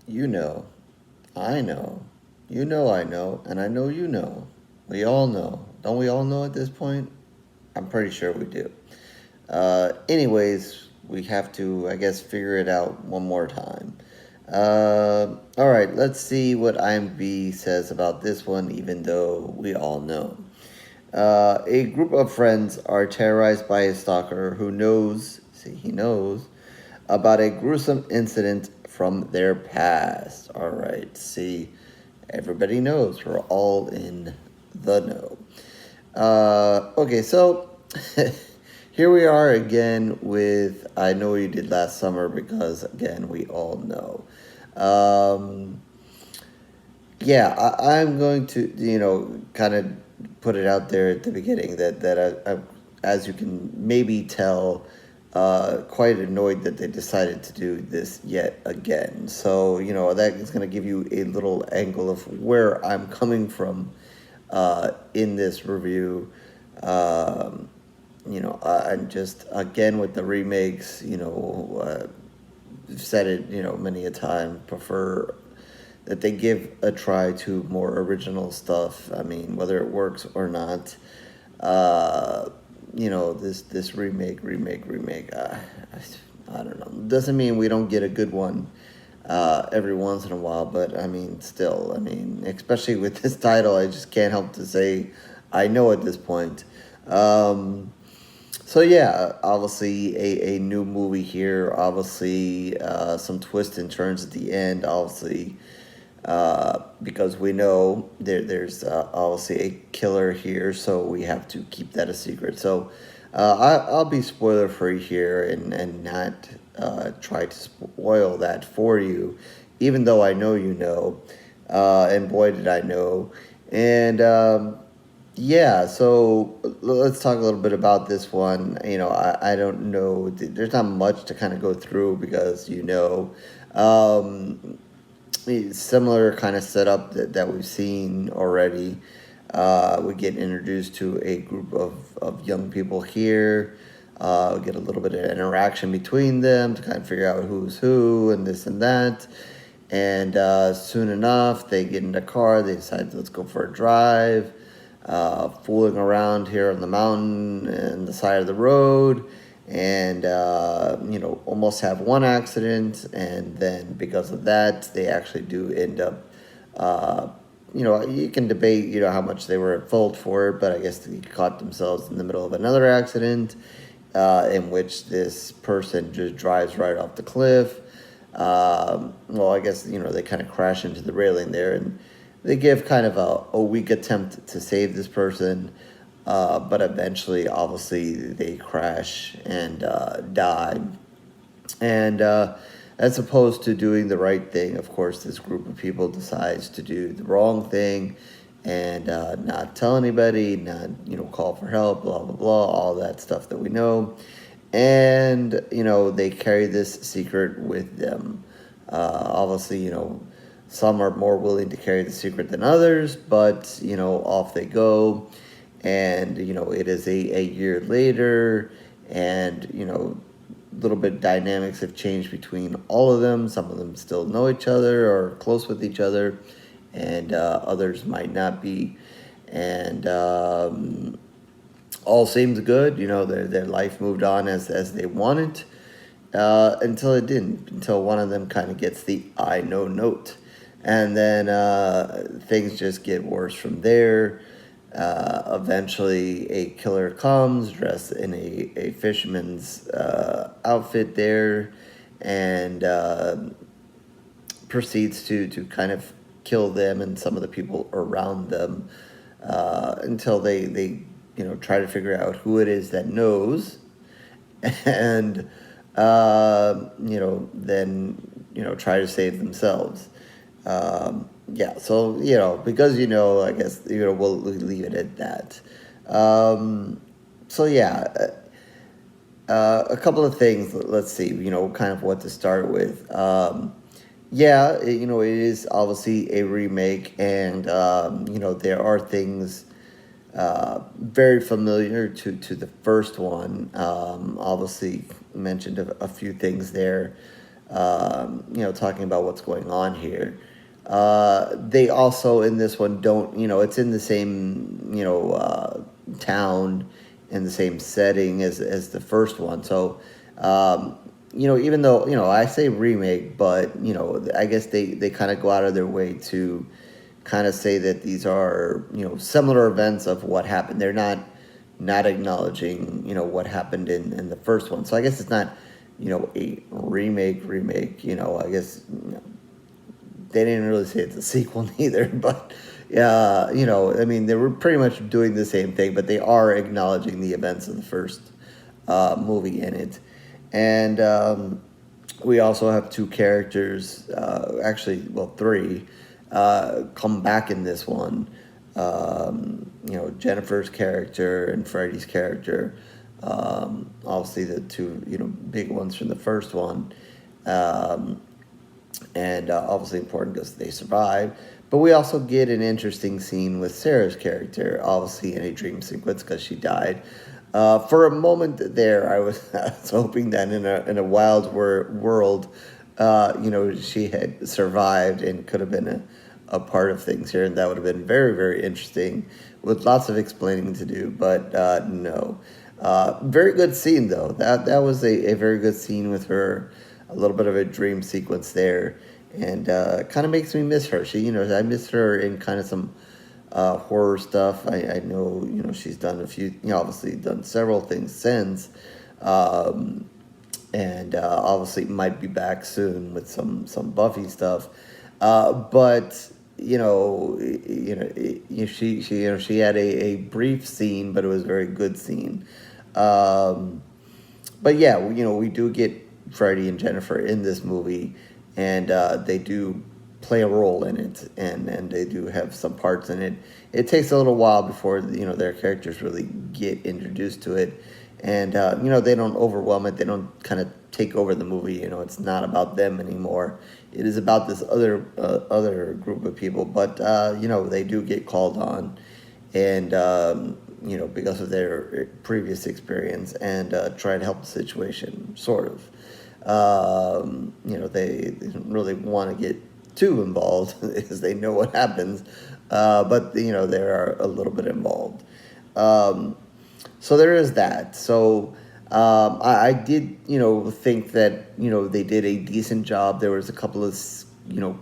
You know. I know. You know I know. And I know you know. We all know. Don't we all know at this point? I'm pretty sure we do. Anyways, we have to, I guess, figure it out one more time. All right, let's see what IMDb says about this one, even though we all know. A group of friends are terrorized by a stalker who knows, see, he knows, about a gruesome incident from their past. All right, see, everybody knows. We're all in the know. Okay, so here we are again with I Know What You Did Last Summer because, again, we all know. Um, yeah, I'm going to, kind of put it out there at the beginning that as you can maybe tell, quite annoyed that they decided to do this yet again. So, that is going to give you a little angle of where I'm coming from in this review. And just again with the remakes, said it, many a time, prefer that they give a try to more original stuff. I mean, whether it works or not. Uh, this remake. I don't know. Doesn't mean we don't get a good one every once in a while, but I mean, still, I mean, especially with this title, I just can't help to say I know at this point. Um, so yeah, obviously a new movie here. Obviously, some twists and turns at the end. Obviously, because we know there's obviously a killer here, so we have to keep that a secret. So I'll be spoiler free here and not try to spoil that for you, even though I know you know, and boy did I know. And yeah, so let's talk a little bit about this one. I don't know. There's not much to kind of go through because Um, similar kind of setup that we've seen already. We get introduced to a group of young people here. We get a little bit of interaction between them to kind of figure out who's who and this and that. And soon enough, they get in the car. They decide, let's go for a drive. Fooling around here on the mountain and the side of the road, and almost have one accident, and then because of that, they actually do end up. Uh, you can debate, how much they were at fault for it, but I guess they caught themselves in the middle of another accident, in which this person just drives right off the cliff. Well, I guess they kind of crash into the railing there, and they give kind of a weak attempt to save this person, but eventually, obviously, they crash and die. And as opposed to doing the right thing, of course, this group of people decides to do the wrong thing and not tell anybody, not call for help, blah blah blah, all that stuff that we know. And they carry this secret with them. Obviously, some are more willing to carry the secret than others, but off they go. And it is a year later, and little bit dynamics have changed between all of them. Some of them still know each other or close with each other, and others might not be. And all seems good. Their life moved on as they wanted, until it didn't. Until one of them kind of gets the "I know" note, and then things just get worse from there. Eventually, a killer comes dressed in a fisherman's outfit there, and proceeds to kind of kill them and some of the people around them, until they try to figure out who it is that knows, and then try to save themselves. Yeah, so because I guess we'll leave it at that. So yeah, a couple of things. Let's see, kind of what to start with. Yeah, it is obviously a remake, and there are things very familiar to the first one. Obviously, mentioned a few things there. talking about what's going on here. They also in this one don't, it's in the same, town, in the same setting as the first one. So, even though, I say remake, but, I guess they kind of go out of their way to kind of say that these are, similar events of what happened. They're not acknowledging, what happened in the first one. So I guess it's not, a remake, I guess, they didn't really say it's a sequel either, but I mean, they were pretty much doing the same thing, but they are acknowledging the events of the first movie in it. And we also have two characters, actually, well, three, come back in this one. Jennifer's character and Freddy's character. Obviously, the two, big ones from the first one. And obviously important because they survive. But we also get an interesting scene with Sarah's character, obviously in a dream sequence because she died. For a moment there, I was hoping that in a wild world, she had survived and could have been a part of things here, and that would have been very, very interesting with lots of explaining to do. But no, very good scene though. That was a very good scene with her. A little bit of a dream sequence there, and kind of makes me miss her. I miss her in kind of some horror stuff. I know, she's done a few, obviously done several things since, and obviously might be back soon with some Buffy stuff. But she had a brief scene, but it was a very good scene. But yeah, we do get Freddy and Jennifer in this movie, and they do play a role in it, and they do have some parts in it. It takes a little while before their characters really get introduced to it, and they don't overwhelm it. They don't kind of take over the movie. It's not about them anymore. It is about this other group of people, but they do get called on, and because of their previous experience, and try to help the situation, sort of. They didn't really want to get too involved because they know what happens, but they are a little bit involved. So there is that. So I did think that they did a decent job. There was a couple of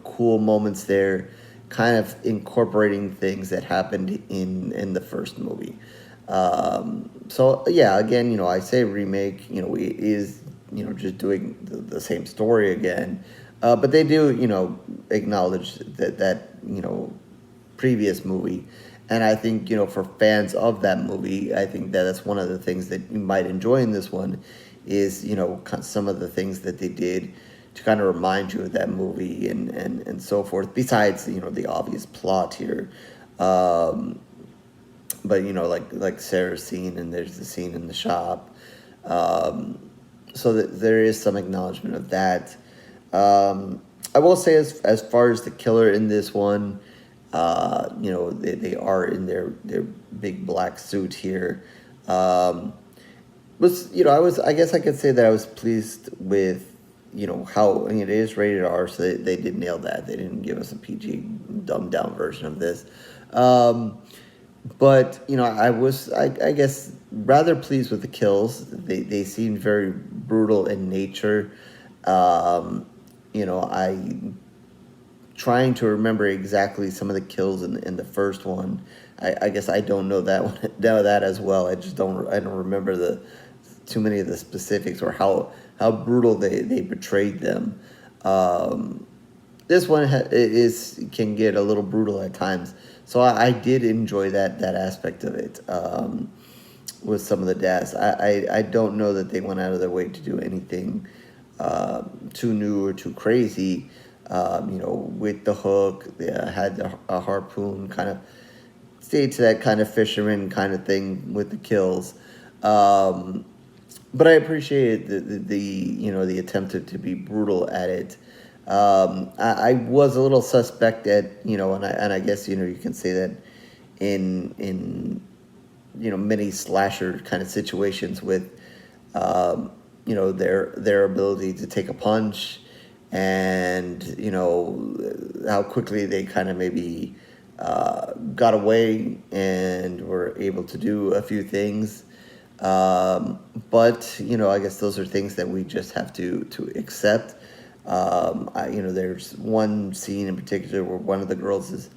cool moments there, kind of incorporating things that happened in the first movie. So yeah, again, I say remake. It is just doing the same story again. But they do, acknowledge that previous movie. And I think, for fans of that movie, I think that's one of the things that you might enjoy in this one is, some of the things that they did to kind of remind you of that movie and so forth, besides, the obvious plot here. But, like Sarah's scene, and there's the scene in the shop. So that there is some acknowledgement of that. I will say as far as the killer in this one, they are in their big black suit here. I guess I could say that I was pleased with, how, it is rated R, so they did nail that. They didn't give us a PG dumbed down version of this. But, I was, I guess, rather pleased with the kills. They seemed very brutal in nature. I trying to remember exactly some of the kills in the first one. I guess I don't know that as well. I don't remember too many of the specifics or how brutal they portrayed them. This one can get a little brutal at times. So I did enjoy that aspect of it with some of the deaths. I don't know that they went out of their way to do anything too new or too crazy. With the hook, they had a harpoon, kind of stayed to that kind of fisherman kind of thing with the kills. But I appreciated the attempt to be brutal at it. I was a little suspect at, and I guess, you can say that in many slasher kind of situations with, their ability to take a punch and how quickly they kind of maybe got away and were able to do a few things. But I guess those are things that we just have to accept. There's one scene in particular where one of the girls is,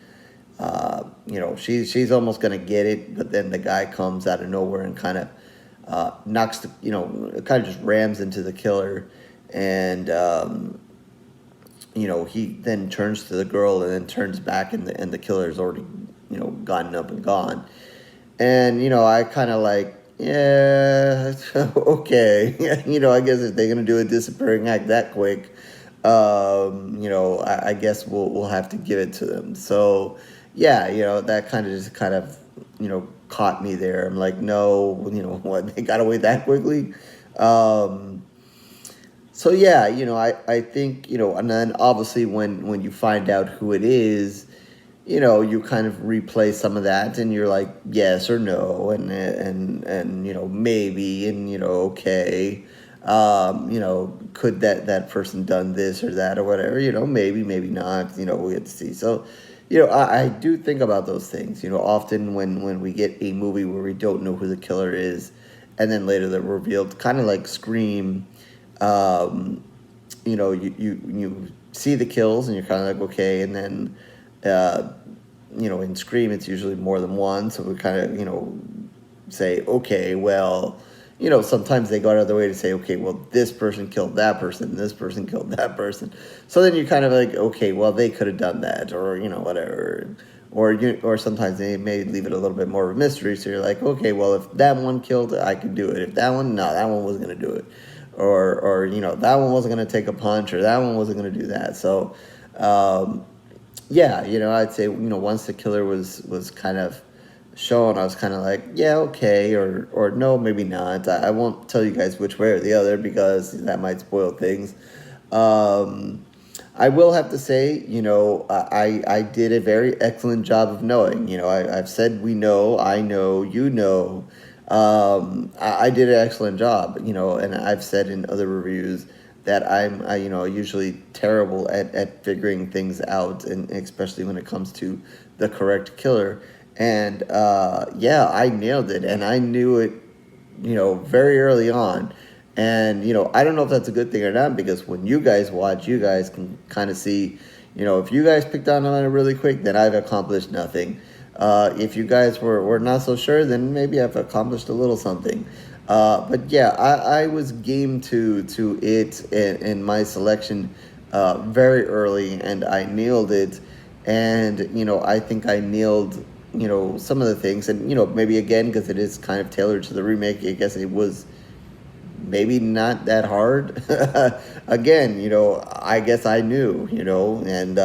she's almost gonna get it, but then the guy comes out of nowhere and kind of knocks kind of just rams into the killer, and he then turns to the girl and then turns back, and the killer's already gotten up and gone. And I kind of like, yeah, okay. I guess if they're gonna do a disappearing act that quick, I guess we'll have to give it to them. So yeah, that kind of caught me there. I'm like, no, what, they got away that quickly. So yeah, I think, and then obviously when you find out who it is, you kind of replay some of that, and you're like, yes or no, and maybe, and okay, could that person done this or that or whatever, maybe not, we get to see. So, I do think about those things, often when we get a movie where we don't know who the killer is, and then later they're revealed, kind of like Scream. You see the kills and you're kind of like, okay, and then in Scream it's usually more than one, so we kind of say, okay, well, sometimes they go out of their way to say, okay, well, this person killed that person, this person killed that person, so then you kind of like, okay, well, they could have done that, or whatever. Or sometimes they may leave it a little bit more of a mystery, so you're like, okay, well, if that one killed it, I could do it. If that one, no, that one wasn't going to do it. Or that one wasn't going to take a punch, or that one wasn't going to do that. So, I'd say, once the killer was kind of shown, I was kind of like, yeah, okay, or no, maybe not. I won't tell you guys which way or the other, because that might spoil things. I will have to say, I did a very excellent job of knowing. I've said we know, I know, I did an excellent job, and I've said in other reviews that I'm usually terrible at figuring things out, and especially when it comes to the correct killer. And I nailed it, and I knew it, very early on. And, I don't know if that's a good thing or not, because when you guys watch, you guys can kind of see, if you guys picked on it really quick, then I've accomplished nothing. If you guys were not so sure, then maybe I've accomplished a little something. But yeah, I was game to it in my selection very early, and I nailed it. And, I think I nailed, some of the things. And, maybe again, because it is kind of tailored to the remake, I guess it was maybe not that hard. Again, I guess I knew, and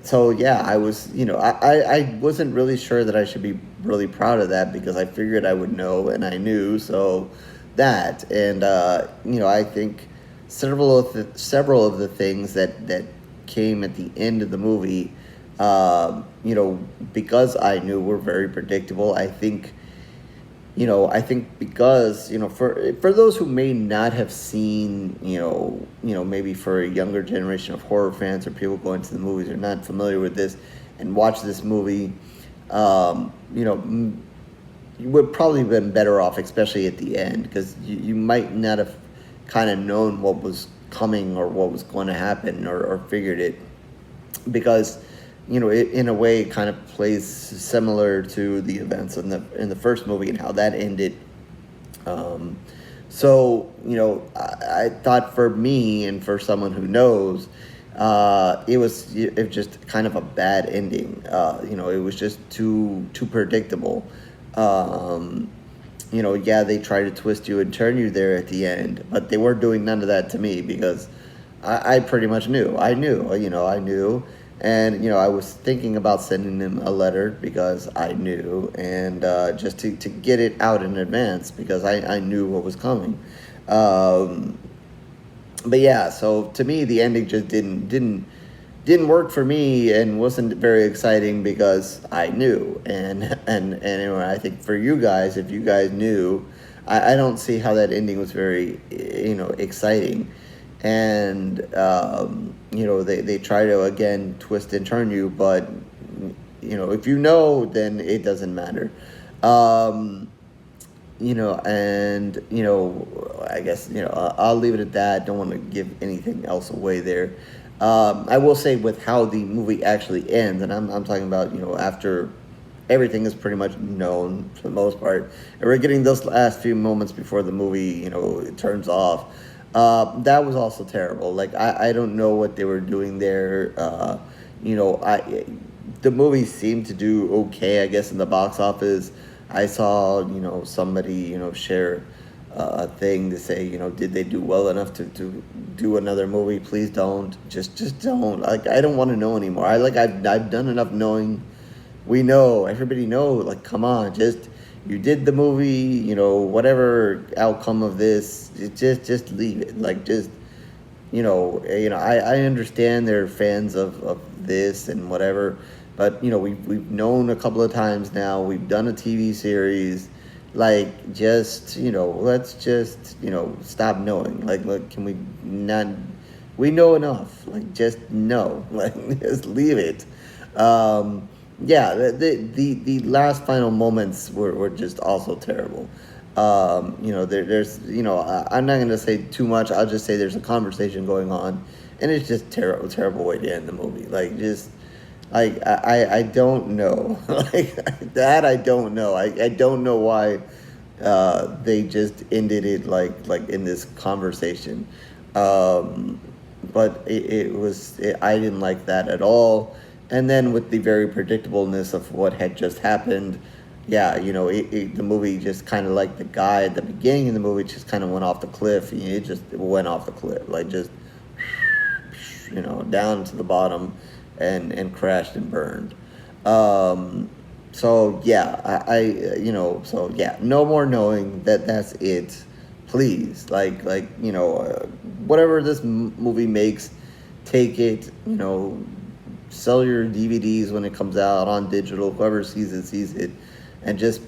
so yeah, I was, I wasn't really sure that I should be really proud of that, because I figured I would know, and I knew, so that, and I think several of the things that came at the end of the movie, because I knew, were very predictable. I think because, for those who may not have seen, maybe for a younger generation of horror fans, or people going to the movies are not familiar with this and watch this movie, you would probably have been better off, especially at the end, because you might not have kind of known what was coming or what was going to happen, or figured it, because it, in a way, kind of plays similar to the events in the first movie and how that ended. So I thought, for me and for someone who knows, it was just kind of a bad ending. It was just too predictable. They try to twist you and turn you there at the end, but they weren't doing none of that to me, because I pretty much knew. I knew. And, I was thinking about sending them a letter, because I knew, and just to get it out in advance, because I knew what was coming. But yeah, so to me, the ending just didn't work for me, and wasn't very exciting, because I knew. And anyway, I think for you guys, if you guys knew, I don't see how that ending was very, exciting. and they try to again twist and turn you, but if you know, then it doesn't matter. Um, and I guess I'll leave it at that. Don't want to give anything else away there. I will say with how the movie actually ends, and I'm talking about after everything is pretty much known for the most part, and we're getting those last few moments before the movie it turns off. That was also terrible. Like I don't know what they were doing there. I the movie seemed to do okay, I guess, in the box office. I saw, somebody, share a thing to say, did they do well enough to do another movie? Please don't. Just don't. Like, I don't want to know anymore. I've done enough knowing. We know, everybody know. Like, come on, you did the movie. Whatever outcome of this, just leave it. Like, I understand they're fans of this and whatever. But we've known a couple of times now. We've done a TV series, like let's just stop knowing. Like can we not? We know enough. Like just no. Like just leave it. Yeah, the last final moments were just also terrible. There's I'm not gonna say too much. I'll just say there's a conversation going on, and it's just terrible way to end the movie. Like just. I don't know. Like that I don't know. I don't know why they just ended it like in this conversation. But I didn't like that at all. And then with the very predictableness of what had just happened, yeah, the movie just kind of like the guy at the beginning of the movie just kind of went off the cliff. It just went off the cliff, like just down to the bottom. And crashed and burned. So yeah, so yeah, no more knowing that's it. Please, whatever this movie makes, take it. Sell your DVDs when it comes out on digital. Whoever sees it, and just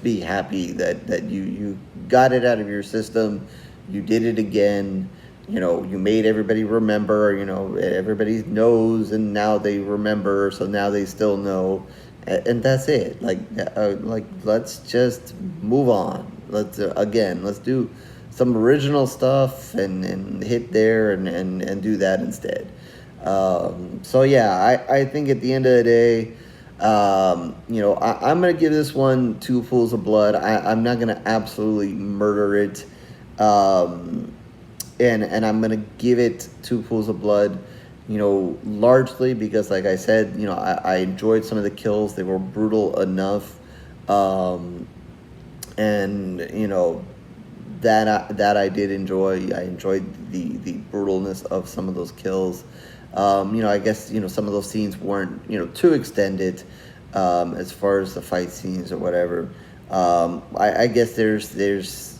be happy that you got it out of your system. You did it again. You made everybody remember, everybody knows, and now they remember, so now they still know, and that's it. Let's just move on. Let's do some original stuff and hit there and do that instead. So yeah, I think at the end of the day, I'm gonna give this one 2 pools of blood. I'm not gonna absolutely murder it. And I'm gonna give it 2 pools of blood, largely because, like I said, I enjoyed some of the kills. They were brutal enough, and that I did enjoy. I enjoyed the brutalness of some of those kills. I guess some of those scenes weren't too extended, as far as the fight scenes or whatever. I guess there's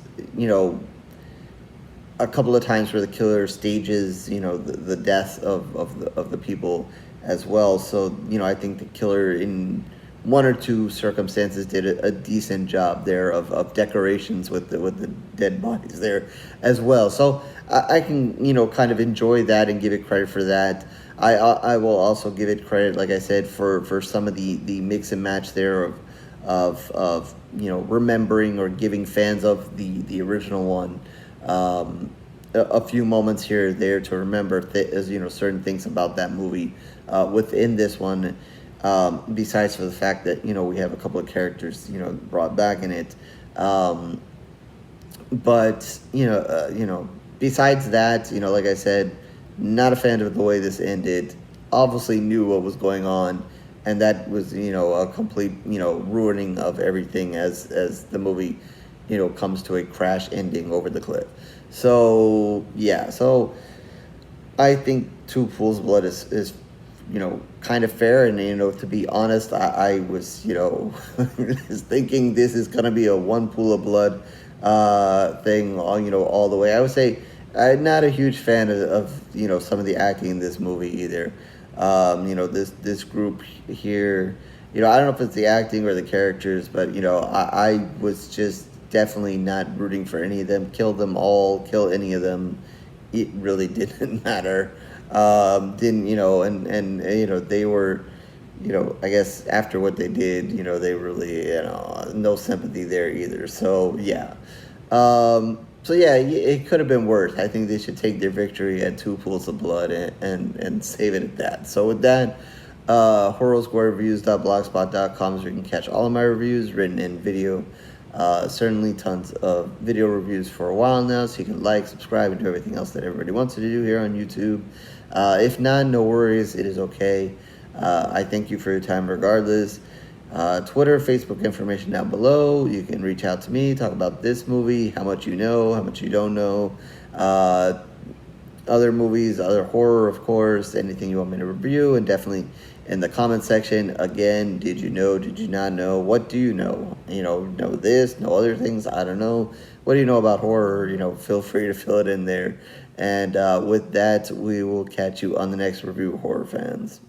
a couple of times where the killer stages, the death of the people as well. So, I think the killer in 1 or 2 circumstances did a decent job there of decorations with the dead bodies there as well. So I can, kind of enjoy that and give it credit for that. I will also give it credit, like I said, for some of the mix and match there of remembering or giving fans of the original one a few moments here or there to remember certain things about that movie within this one, besides for the fact that we have a couple of characters brought back in it, but besides that, like I said, not a fan of the way this ended. Obviously knew what was going on, and that was a complete ruining of everything as the movie comes to a crash ending over the cliff. So yeah, so I think 2 pools of blood is kind of fair, and to be honest, I was was thinking this is gonna be a 1 pool of blood thing all the way. I would say I'm not a huge fan of some of the acting in this movie either. This group here, I don't know if it's the acting or the characters, but I was just definitely not rooting for any of them. Kill them all, kill any of them, it really didn't matter. Didn't, they were, I guess after what they did, they really, no sympathy there either. So yeah. It could have been worse. I think they should take their victory at 2 pools of blood and save it at that. So with that, horrorsquadrareviews.blogspot.com is where you can catch all of my reviews written in video. Certainly tons of video reviews for a while now, so you can like, subscribe, and do everything else that everybody wants you to do here on YouTube. If not, no worries. It is okay. I thank you for your time regardless. Twitter, Facebook information down below. You can reach out to me, talk about this movie, how much you know, how much you don't know. Other movies, other horror, of course, anything you want me to review, and definitely in the comment section. Again, did you know, did you not know, what do you know? Know this, know other things, I don't know. What do you know about horror? Feel free to fill it in there. And with that, we will catch you on the next review, horror fans.